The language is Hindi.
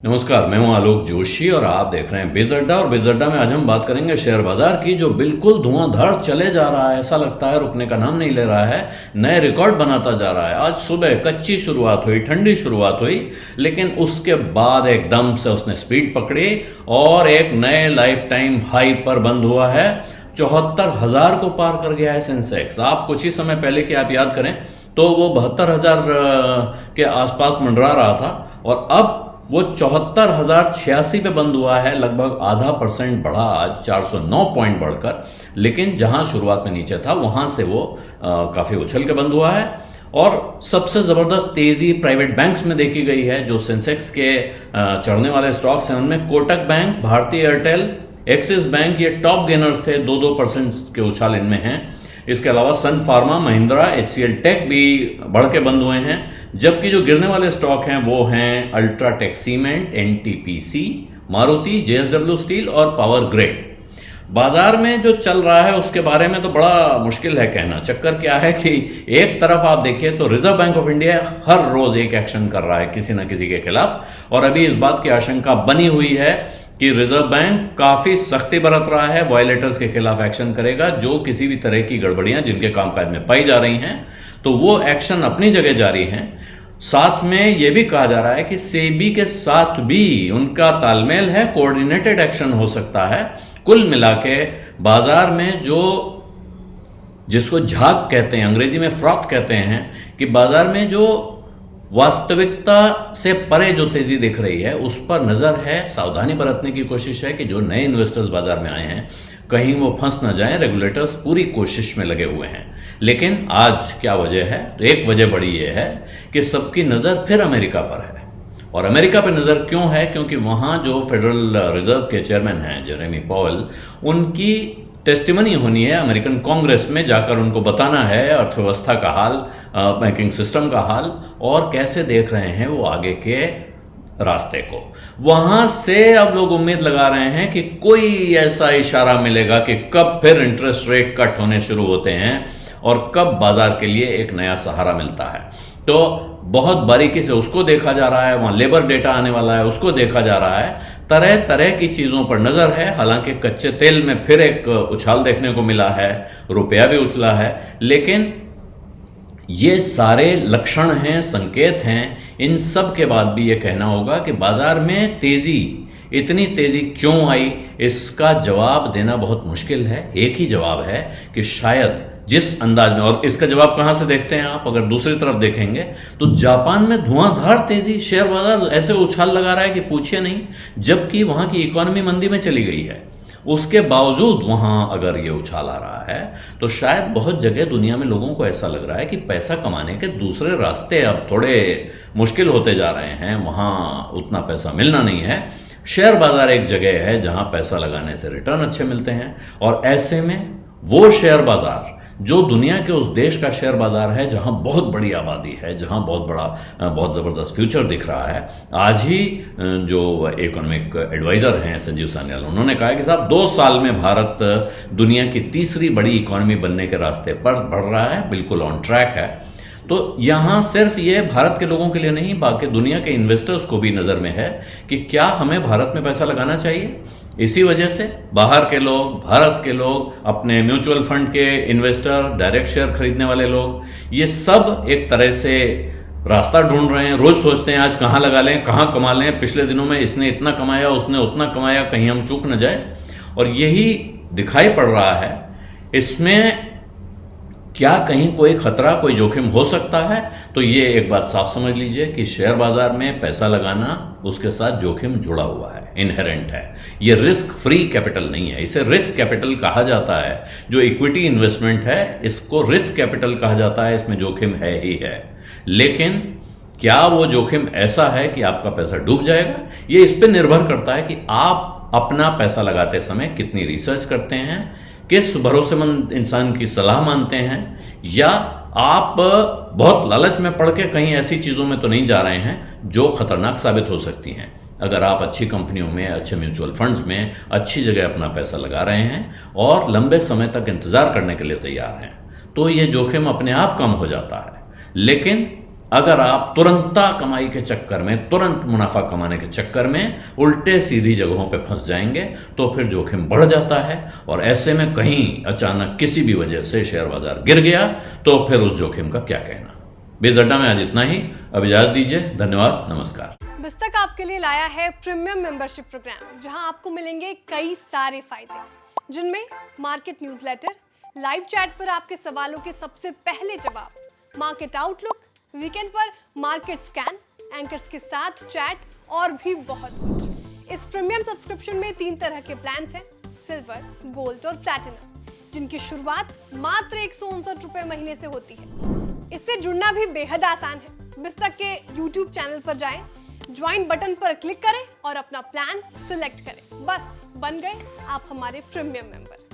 नमस्कार, मैं हूं आलोक जोशी और आप देख रहे हैं बिज अड्डा। और बिज अड्डा में आज हम बात करेंगे शेयर बाजार की, जो बिल्कुल धुआंधार चले जा रहा है। ऐसा लगता है रुकने का नाम नहीं ले रहा है, नए रिकॉर्ड बनाता जा रहा है। आज सुबह कच्ची शुरुआत हुई, ठंडी शुरुआत हुई, लेकिन उसके बाद एकदम से उसने स्पीड पकड़ी और एक नए लाइफ टाइम हाई पर बंद हुआ है। 74,000 को पार कर गया है सेंसेक्स। आप कुछ ही समय पहले की आप याद करें तो वो 72,000 के आसपास मंडरा रहा था और अब वो 74,086 पे बंद हुआ है। लगभग आधा % बढ़ा आज, 409 पॉइंट बढ़कर। लेकिन जहां शुरुआत में नीचे था वहां से वो काफी उछल के बंद हुआ है। और सबसे जबरदस्त तेजी प्राइवेट बैंक्स में देखी गई है। जो सेंसेक्स के चढ़ने वाले स्टॉक्स हैं उनमें कोटक बैंक, भारतीय एयरटेल, एक्सिस बैंक, ये टॉप गेनर्स थे। 2-2% के उछाल इनमें हैं। इसके अलावा सन फार्मा, महिंद्रा, HCL टेक भी बढ़ के बंद हुए हैं। जबकि जो गिरने वाले स्टॉक हैं वो हैं UltraTech cement, NTPC, Maruti, JSW steel और पावर ग्रिड। बाजार में जो चल रहा है उसके बारे में तो बड़ा मुश्किल है कहना। चक्कर क्या है कि एक तरफ आप देखिए तो रिजर्व बैंक ऑफ इंडिया हर रोज एक एक्शन कर रहा है किसी न किसी के खिलाफ, और अभी इस बात की आशंका बनी हुई है कि रिजर्व बैंक काफी सख्ती बरत रहा है, वायलेटर्स के खिलाफ एक्शन करेगा। जो किसी भी तरह की गड़बड़ियां जिनके कामकाज में पाई जा रही हैं, तो वो एक्शन अपनी जगह जारी हैं। साथ में यह भी कहा जा रहा है कि सेबी के साथ भी उनका तालमेल है, कोऑर्डिनेटेड एक्शन हो सकता है। कुल मिला के बाजार में जो जिसको झाग कहते हैं, अंग्रेजी में फ्रॉथ कहते हैं, कि बाजार में जो वास्तविकता से परे जो तेजी दिख रही है उस पर नजर है। सावधानी बरतने की कोशिश है कि जो नए इन्वेस्टर्स बाजार में आए हैं कहीं वो फंस न जाएं। रेगुलेटर्स पूरी कोशिश में लगे हुए हैं। लेकिन आज क्या वजह है? तो एक वजह बड़ी ये है कि सबकी नजर फिर अमेरिका पर है। और अमेरिका पर नजर क्यों है? क्योंकि वहां जो फेडरल रिजर्व के चेयरमैन हैं जेरेमी पॉवेल, उनकी टेस्टिमनी होनी है अमेरिकन कांग्रेस में। जाकर उनको बताना है अर्थव्यवस्था का हाल, बैंकिंग सिस्टम का हाल और कैसे देख रहे हैं वो आगे के रास्ते को। वहां से अब लोग उम्मीद लगा रहे हैं कि कोई ऐसा इशारा मिलेगा कि कब फिर इंटरेस्ट रेट कट होने शुरू होते हैं और कब बाजार के लिए एक नया सहारा मिलता है। तो बहुत बारीकी से उसको देखा जा रहा है। वहां लेबर डेटा आने वाला है, उसको देखा जा रहा है। तरह तरह की चीजों पर नजर है। हालांकि कच्चे तेल में फिर एक उछाल देखने को मिला है, रुपया भी उछला है। लेकिन ये सारे लक्षण हैं, संकेत हैं। इन सब के बाद भी ये कहना होगा कि बाजार में इतनी तेजी क्यों आई, इसका जवाब देना बहुत मुश्किल है। एक ही जवाब है कि शायद जिस अंदाज में, और इसका जवाब कहां से देखते हैं आप? अगर दूसरी तरफ देखेंगे तो जापान में धुआंधार तेजी, शेयर बाजार ऐसे उछाल लगा रहा है कि पूछिए नहीं। जबकि वहां की इकोनॉमी मंदी में चली गई है, उसके बावजूद वहां अगर ये उछाल आ रहा है तो शायद बहुत जगह दुनिया में लोगों को ऐसा लग रहा है कि पैसा कमाने के दूसरे रास्ते अब थोड़े मुश्किल होते जा रहे हैं। वहां उतना पैसा मिलना नहीं है। शेयर बाजार एक जगह है जहां पैसा लगाने से रिटर्न अच्छे मिलते हैं। और ऐसे में वो शेयर बाजार जो दुनिया के उस देश का शेयर बाजार है जहां बहुत बड़ी आबादी है, जहां बहुत जबरदस्त फ्यूचर दिख रहा है। आज ही जो इकोनॉमिक एडवाइजर हैं संजीव सान्याल, उन्होंने कहा कि साहब 2 साल में भारत दुनिया की तीसरी बड़ी इकोनॉमी बनने के रास्ते पर बढ़ रहा है, बिल्कुल ऑन ट्रैक है। तो यहां सिर्फ ये भारत के लोगों के लिए नहीं, बाकी दुनिया के इन्वेस्टर्स को भी नजर में है कि क्या हमें भारत में पैसा लगाना चाहिए। इसी वजह से बाहर के लोग, भारत के लोग, अपने म्यूचुअल फंड के इन्वेस्टर, डायरेक्ट शेयर खरीदने वाले लोग, ये सब एक तरह से रास्ता ढूंढ रहे हैं। रोज सोचते हैं आज कहां लगा लें, कहां कमा लें। पिछले दिनों में इसने इतना कमाया, उसने उतना कमाया, कहीं हम चूक न जाए। और यही दिखाई पड़ रहा है। इसमें क्या कहीं कोई खतरा, कोई जोखिम हो सकता है? तो ये एक बात साफ समझ लीजिए कि शेयर बाजार में पैसा लगाना, उसके साथ जोखिम जुड़ा हुआ है, इनहेरेंट है। ये रिस्क फ्री कैपिटल नहीं है। इसे रिस्क कैपिटल कहा जाता है। जो इक्विटी इन्वेस्टमेंट है इसको रिस्क कैपिटल कहा जाता है। इसमें जोखिम है ही है। लेकिन क्या वो जोखिम ऐसा है कि आपका पैसा डूब जाएगा? ये इस पर निर्भर करता है कि आप अपना पैसा लगाते समय कितनी रिसर्च करते हैं, किस भरोसेमंद इंसान की सलाह मानते हैं, या आप बहुत लालच में पड़ के कहीं ऐसी चीजों में तो नहीं जा रहे हैं जो खतरनाक साबित हो सकती हैं। अगर आप अच्छी कंपनियों में, अच्छे म्यूचुअल फंड्स में, अच्छी जगह अपना पैसा लगा रहे हैं और लंबे समय तक इंतजार करने के लिए तैयार हैं, तो ये जोखिम अपने आप कम हो जाता है। लेकिन अगर आप तुरंता कमाई के चक्कर में, तुरंत मुनाफा कमाने के चक्कर में उल्टे सीधी जगहों पे फंस जाएंगे तो फिर जोखिम बढ़ जाता है। और ऐसे में कहीं अचानक किसी भी वजह से शेयर बाजार गिर गया तो फिर उस जोखिम का क्या कहना। बेज़ड्डा में आज इतना ही। अब इजाजत दीजिए। धन्यवाद। नमस्कार। बिस्तक आपके लिए लाया है प्रीमियम मेंबरशिप प्रोग्राम, जहां आपको मिलेंगे कई सारे फायदे, जिनमें मार्केट न्यूज़लेटर, लाइव चैट पर आपके सवालों के सबसे पहले जवाब, मार्केट आउटलुक, वीकेंड पर मार्केट स्कैन, एंकर्स के साथ चैट और भी बहुत कुछ। इस प्रीमियम सब्सक्रिप्शन में 3 तरह के प्लान्स हैं, सिल्वर, गोल्ड और प्लैटिनम, जिनकी शुरुआत मात्र 159 रुपए महीने से होती है। इससे जुड़ना भी बेहद आसान है। बिस्तक के YouTube चैनल पर जाएं, ज्वाइन बटन पर क्लिक करें और अपना प्लान सिलेक्ट करें। बस बन गए आप हमारे प्रीमियम मेंबर।